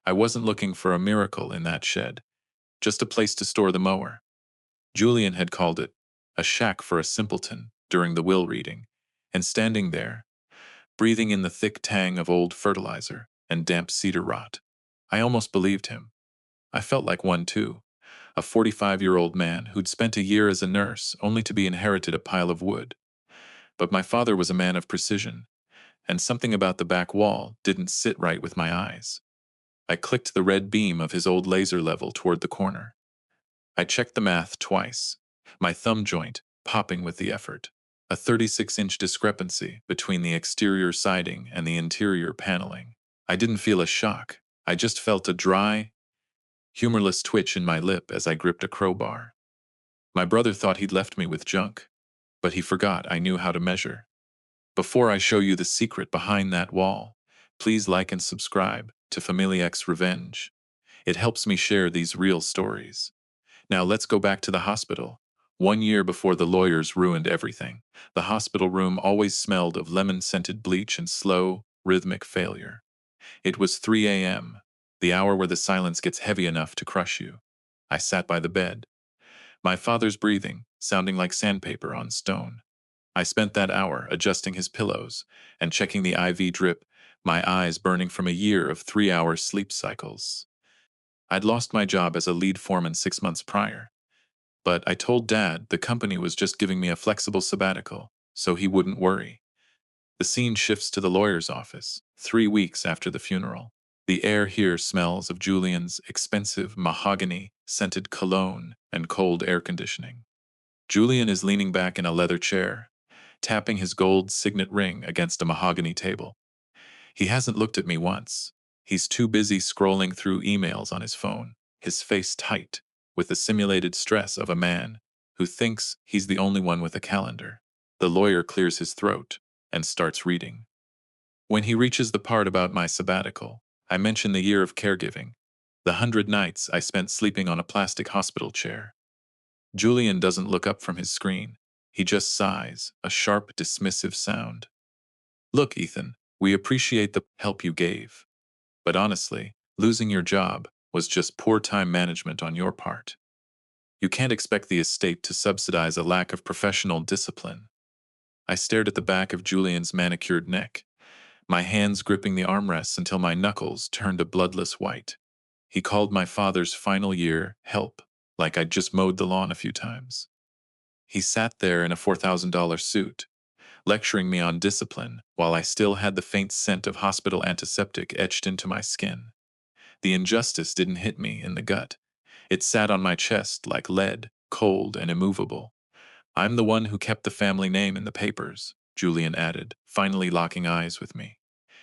I wasn't looking for a miracle in that shed, just a place to store the mower. Julian had called it a shack for a simpleton during the will reading, and standing there, breathing in the thick tang of old fertilizer and damp cedar rot, I almost believed him. I felt like one too, a 45-year-old man who'd spent a year as a nurse only to be inherited a pile of wood. But my father was a man of precision, and something about the back wall didn't sit right with my eyes. I clicked the red beam of his old laser level toward the corner. I checked the math twice, my thumb joint popping with the effort. A 36-inch discrepancy between the exterior siding and the interior paneling. I didn't feel a shock. I just felt a dry, humorless twitch in my lip as I gripped a crowbar. My brother thought he'd left me with junk, but he forgot I knew how to measure. Before I show you the secret behind that wall, please like and subscribe to Familiax Revenge. It helps me share these real stories. Now let's go back to the hospital. 1 year before the lawyers ruined everything, the hospital room always smelled of lemon-scented bleach and slow, rhythmic failure. It was 3 a.m., the hour where the silence gets heavy enough to crush you. I sat by the bed, my father's breathing sounding like sandpaper on stone. I spent that hour adjusting his pillows and checking the IV drip, my eyes burning from a year of 3-hour sleep cycles. I'd lost my job as a lead foreman 6 months prior, but I told Dad the company was just giving me a flexible sabbatical, so he wouldn't worry. The scene shifts to the lawyer's office, 3 weeks after the funeral. The air here smells of Julian's expensive mahogany-scented cologne and cold air conditioning. Julian is leaning back in a leather chair, tapping his gold signet ring against a mahogany table. He hasn't looked at me once. He's too busy scrolling through emails on his phone, his face tight, with the simulated stress of a man who thinks he's the only one with a calendar. The lawyer clears his throat and starts reading. When he reaches the part about my sabbatical, I mention the year of caregiving, the 100 nights I spent sleeping on a plastic hospital chair. Julian doesn't look up from his screen. He just sighs, a sharp, dismissive sound. Look, Ethan, we appreciate the help you gave. But honestly, losing your job was just poor time management on your part. You can't expect the estate to subsidize a lack of professional discipline. I stared at the back of Julian's manicured neck, my hands gripping the armrests until my knuckles turned a bloodless white. He called my father's final year help, like I'd just mowed the lawn a few times. He sat there in a $4,000 suit, lecturing me on discipline while I still had the faint scent of hospital antiseptic etched into my skin. The injustice didn't hit me in the gut. It sat on my chest like lead, cold and immovable. I'm the one who kept the family name in the papers, Julian added, finally locking eyes with me.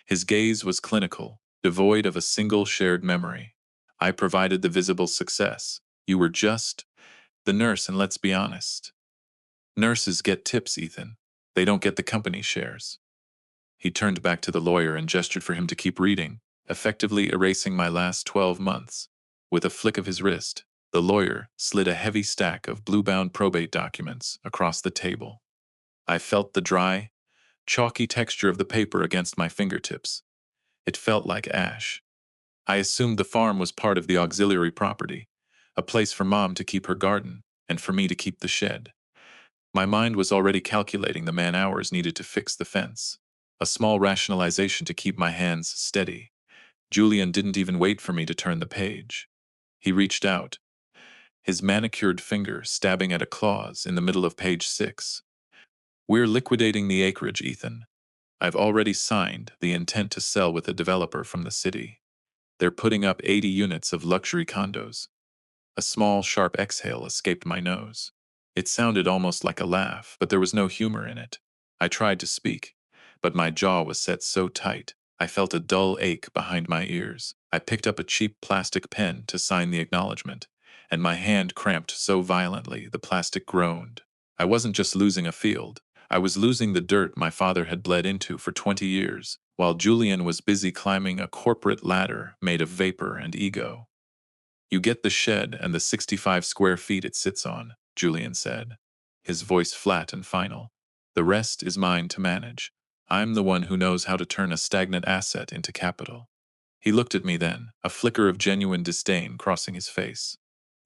His gaze was clinical, devoid of a single shared memory. I provided the visible success. You were just the nurse, and let's be honest. Nurses get tips, Ethan. They don't get the company shares. He turned back to the lawyer and gestured for him to keep reading, effectively erasing my last 12 months. With a flick of his wrist, the lawyer slid a heavy stack of blue-bound probate documents across the table. I felt the dry, chalky texture of the paper against my fingertips. It felt like ash. I assumed the farm was part of the auxiliary property, a place for Mom to keep her garden and for me to keep the shed. My mind was already calculating the man-hours needed to fix the fence, a small rationalization to keep my hands steady. Julian didn't even wait for me to turn the page. He reached out, his manicured finger stabbing at a clause in the middle of page 6. We're liquidating the acreage, Ethan. I've already signed the intent to sell with a developer from the city. They're putting up 80 units of luxury condos. A small, sharp exhale escaped my nose. It sounded almost like a laugh, but there was no humor in it. I tried to speak, but my jaw was set so tight, I felt a dull ache behind my ears. I picked up a cheap plastic pen to sign the acknowledgement, and my hand cramped so violently the plastic groaned. I wasn't just losing a field. I was losing the dirt my father had bled into for 20 years, while Julian was busy climbing a corporate ladder made of vapor and ego. You get the shed and the 65 square feet it sits on, Julian said, his voice flat and final. The rest is mine to manage. I'm the one who knows how to turn a stagnant asset into capital. He looked at me then, a flicker of genuine disdain crossing his face.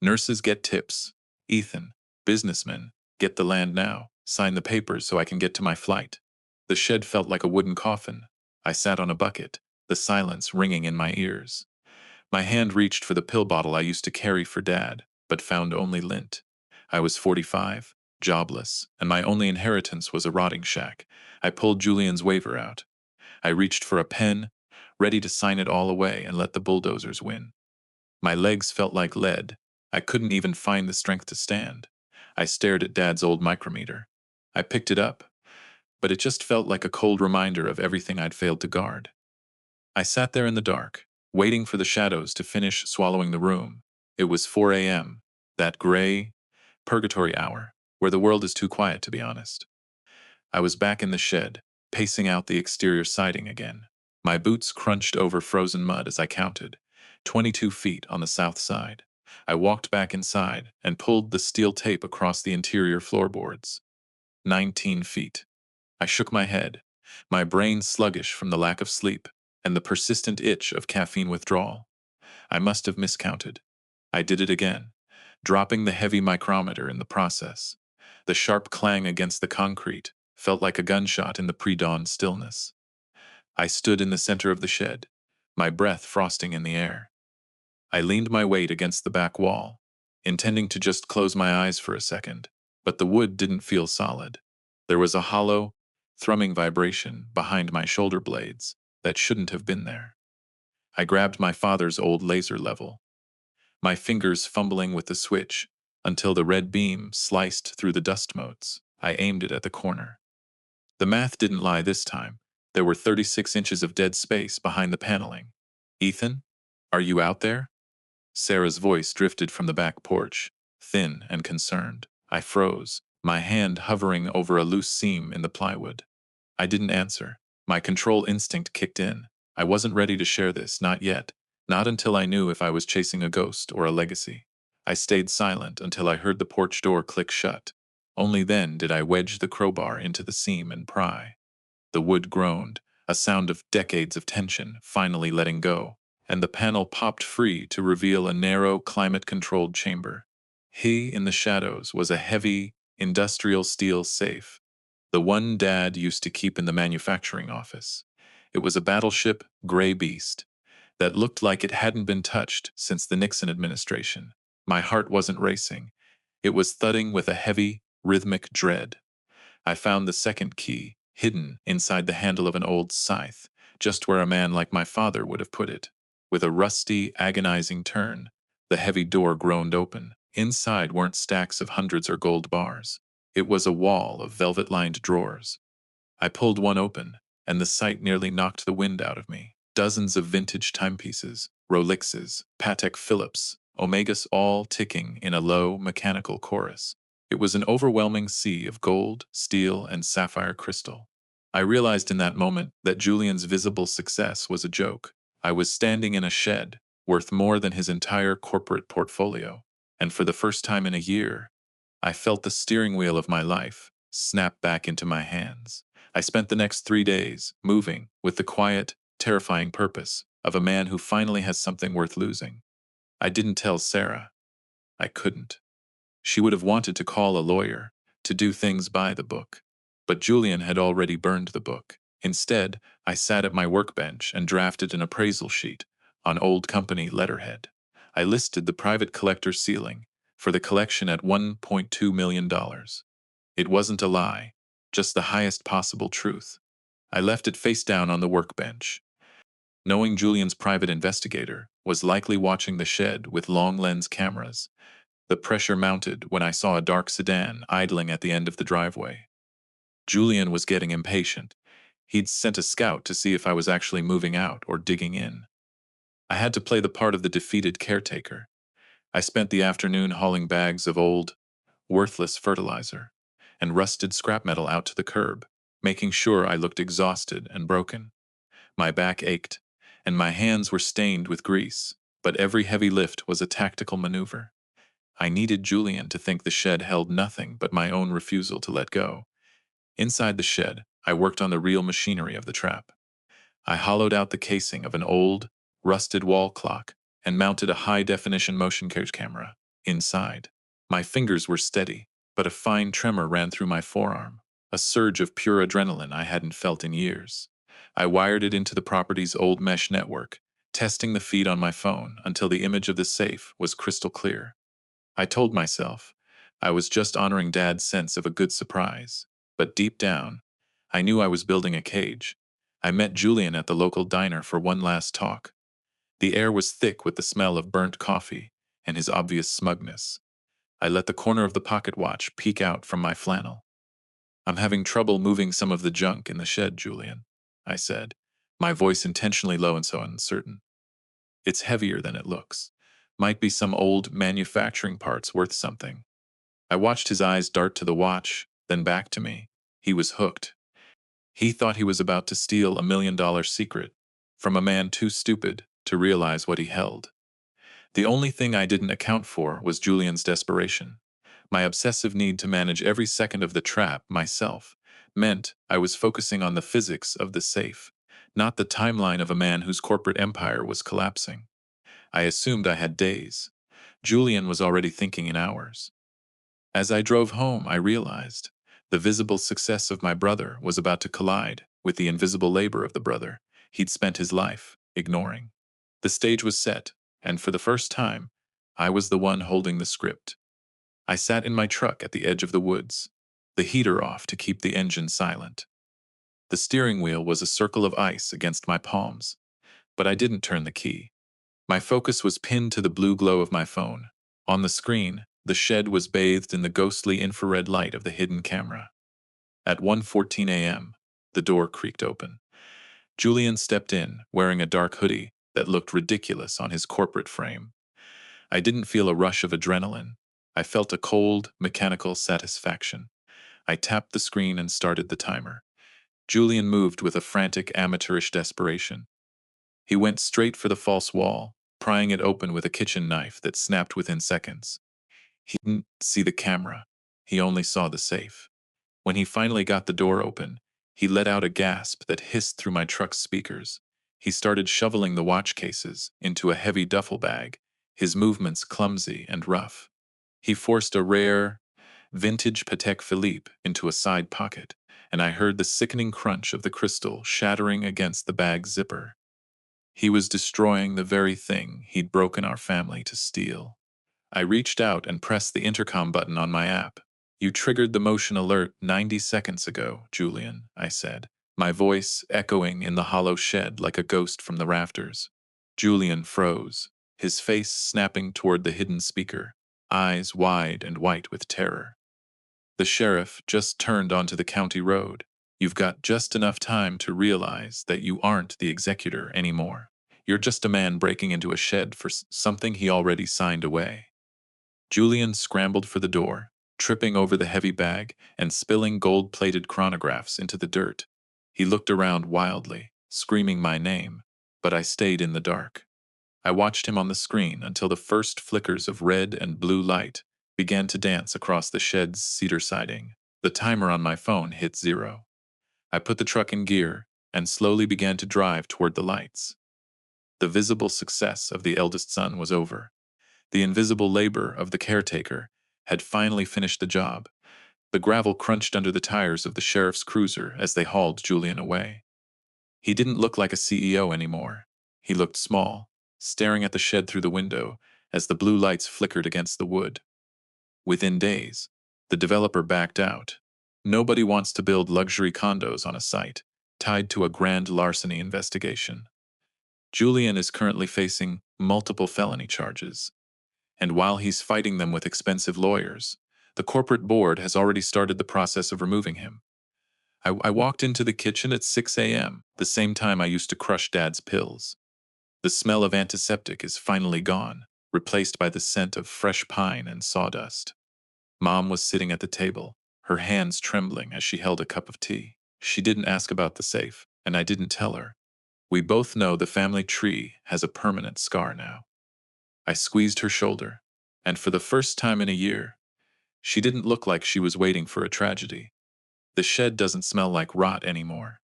Nurses get tips. Ethan, businessmen, get the land now. Sign the papers so I can get to my flight. The shed felt like a wooden coffin. I sat on a bucket, the silence ringing in my ears. My hand reached for the pill bottle I used to carry for Dad, but found only lint. I was 45, jobless, and my only inheritance was a rotting shack. I pulled Julian's waiver out. I reached for a pen, ready to sign it all away and let the bulldozers win. My legs felt like lead. I couldn't even find the strength to stand. I stared at Dad's old micrometer. I picked it up, but it just felt like a cold reminder of everything I'd failed to guard. I sat there in the dark, waiting for the shadows to finish swallowing the room. It was 4 a.m., that gray, purgatory hour, where the world is too quiet to be honest. I was back in the shed, pacing out the exterior siding again. My boots crunched over frozen mud as I counted, 22 feet on the south side. I walked back inside and pulled the steel tape across the interior floorboards. 19 feet. I shook my head, my brain sluggish from the lack of sleep and the persistent itch of caffeine withdrawal. I must have miscounted. I did it again, dropping the heavy micrometer in the process. The sharp clang against the concrete felt like a gunshot in the pre-dawn stillness. I stood in the center of the shed, my breath frosting in the air. I leaned my weight against the back wall, intending to just close my eyes for a second, but the wood didn't feel solid. There was a hollow, thrumming vibration behind my shoulder blades that shouldn't have been there. I grabbed my father's old laser level, my fingers fumbling with the switch until the red beam sliced through the dust motes. I aimed it at the corner. The math didn't lie this time. There were 36 inches of dead space behind the paneling. Ethan, are you out there? Sarah's voice drifted from the back porch, thin and concerned. I froze, my hand hovering over a loose seam in the plywood. I didn't answer. My control instinct kicked in. I wasn't ready to share this, not yet. Not until I knew if I was chasing a ghost or a legacy. I stayed silent until I heard the porch door click shut. Only then did I wedge the crowbar into the seam and pry. The wood groaned, a sound of decades of tension finally letting go, and the panel popped free to reveal a narrow, climate-controlled chamber. In the shadows was a heavy, industrial steel safe, the one Dad used to keep in the manufacturing office. It was a battleship gray beast that looked like it hadn't been touched since the Nixon administration. My heart wasn't racing. It was thudding with a heavy, rhythmic dread. I found the second key, hidden inside the handle of an old scythe, just where a man like my father would have put it. With a rusty, agonizing turn, the heavy door groaned open. Inside weren't stacks of hundreds or gold bars. It was a wall of velvet-lined drawers. I pulled one open, and the sight nearly knocked the wind out of me. Dozens of vintage timepieces, Rolexes, Patek Philips, Omegas all ticking in a low, mechanical chorus. It was an overwhelming sea of gold, steel, and sapphire crystal. I realized in that moment that Julian's visible success was a joke. I was standing in a shed, worth more than his entire corporate portfolio, and for the first time in a year, I felt the steering wheel of my life snap back into my hands. I spent the next 3 days moving with the quiet, terrifying purpose of a man who finally has something worth losing. I didn't tell Sarah. I couldn't. She would have wanted to call a lawyer, to do things by the book. But Julian had already burned the book. Instead, I sat at my workbench and drafted an appraisal sheet on old company letterhead. I listed the private collector's ceiling for the collection at $1.2 million. It wasn't a lie, just the highest possible truth. I left it face down on the workbench, knowing Julian's private investigator was likely watching the shed with long-lens cameras. The pressure mounted when I saw a dark sedan idling at the end of the driveway. Julian was getting impatient. He'd sent a scout to see if I was actually moving out or digging in. I had to play the part of the defeated caretaker. I spent the afternoon hauling bags of old, worthless fertilizer and rusted scrap metal out to the curb, making sure I looked exhausted and broken. My back ached, and my hands were stained with grease, but every heavy lift was a tactical maneuver. I needed Julian to think the shed held nothing but my own refusal to let go. Inside the shed, I worked on the real machinery of the trap. I hollowed out the casing of an old, rusted wall clock, and mounted a high-definition motion camera inside. My fingers were steady, but a fine tremor ran through my forearm, a surge of pure adrenaline I hadn't felt in years. I wired it into the property's old mesh network, testing the feed on my phone until the image of the safe was crystal clear. I told myself I was just honoring Dad's sense of a good surprise, but deep down, I knew I was building a cage. I met Julian at the local diner for one last talk. The air was thick with the smell of burnt coffee and his obvious smugness. I let the corner of the pocket watch peek out from my flannel. "I'm having trouble moving some of the junk in the shed, Julian," I said, my voice intentionally low and so uncertain. "It's heavier than it looks. Might be some old manufacturing parts worth something." I watched his eyes dart to the watch, then back to me. He was hooked. He thought he was about to steal $1 million secret from a man too stupid to realize what he held. The only thing I didn't account for was Julian's desperation. My obsessive need to manage every second of the trap myself meant I was focusing on the physics of the safe, not the timeline of a man whose corporate empire was collapsing. I assumed I had days. Julian was already thinking in hours. As I drove home, I realized the visible success of my brother was about to collide with the invisible labor of the brother he'd spent his life ignoring. The stage was set, and for the first time, I was the one holding the script. I sat in my truck at the edge of the woods, the heater off to keep the engine silent. The steering wheel was a circle of ice against my palms, but I didn't turn the key. My focus was pinned to the blue glow of my phone. On the screen, the shed was bathed in the ghostly infrared light of the hidden camera. At 1:14 a.m., the door creaked open. Julian stepped in, wearing a dark hoodie that looked ridiculous on his corporate frame. I didn't feel a rush of adrenaline. I felt a cold, mechanical satisfaction. I tapped the screen and started the timer. Julian moved with a frantic, amateurish desperation. He went straight for the false wall, prying it open with a kitchen knife that snapped within seconds. He didn't see the camera. He only saw the safe. When he finally got the door open, he let out a gasp that hissed through my truck's speakers. He started shoveling the watch cases into a heavy duffel bag, his movements clumsy and rough. He forced a rare, vintage Patek Philippe into a side pocket, and I heard the sickening crunch of the crystal shattering against the bag's zipper. He was destroying the very thing he'd broken our family to steal. I reached out and pressed the intercom button on my app. "You triggered the motion alert 90 seconds ago, Julian," I said, my voice echoing in the hollow shed like a ghost from the rafters. Julian froze, his face snapping toward the hidden speaker, eyes wide and white with terror. "The sheriff just turned onto the county road. You've got just enough time to realize that you aren't the executor anymore. You're just a man breaking into a shed for something he already signed away." Julian scrambled for the door, tripping over the heavy bag and spilling gold-plated chronographs into the dirt. He looked around wildly, screaming my name, but I stayed in the dark. I watched him on the screen until the first flickers of red and blue light began to dance across the shed's cedar siding. The timer on my phone hit 0. I put the truck in gear and slowly began to drive toward the lights. The visible success of the eldest son was over. The invisible labor of the caretaker had finally finished the job. The gravel crunched under the tires of the sheriff's cruiser as they hauled Julian away. He didn't look like a CEO anymore. He looked small, staring at the shed through the window as the blue lights flickered against the wood. Within days, the developer backed out. Nobody wants to build luxury condos on a site tied to a grand larceny investigation. Julian is currently facing multiple felony charges, and while he's fighting them with expensive lawyers, the corporate board has already started the process of removing him. I walked into the kitchen at 6 a.m., the same time I used to crush Dad's pills. The smell of antiseptic is finally gone, replaced by the scent of fresh pine and sawdust. Mom was sitting at the table, her hands trembling as she held a cup of tea. She didn't ask about the safe, and I didn't tell her. We both know the family tree has a permanent scar now. I squeezed her shoulder, and for the first time in a year, she didn't look like she was waiting for a tragedy. The shed doesn't smell like rot anymore.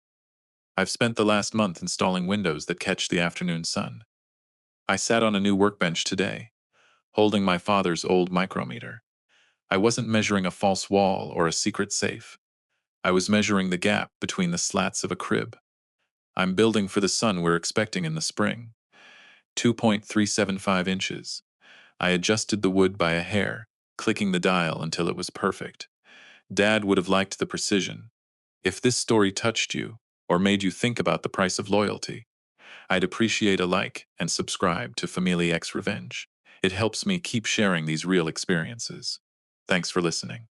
I've spent the last month installing windows that catch the afternoon sun. I sat on a new workbench today, holding my father's old micrometer. I wasn't measuring a false wall or a secret safe. I was measuring the gap between the slats of a crib. I'm building for the son we're expecting in the spring. 2.375 inches. I adjusted the wood by a hair, clicking the dial until it was perfect. Dad would have liked the precision. If this story touched you, or made you think about the price of loyalty, I'd appreciate a like and subscribe to Family X Revenge. It helps me keep sharing these real experiences. Thanks for listening.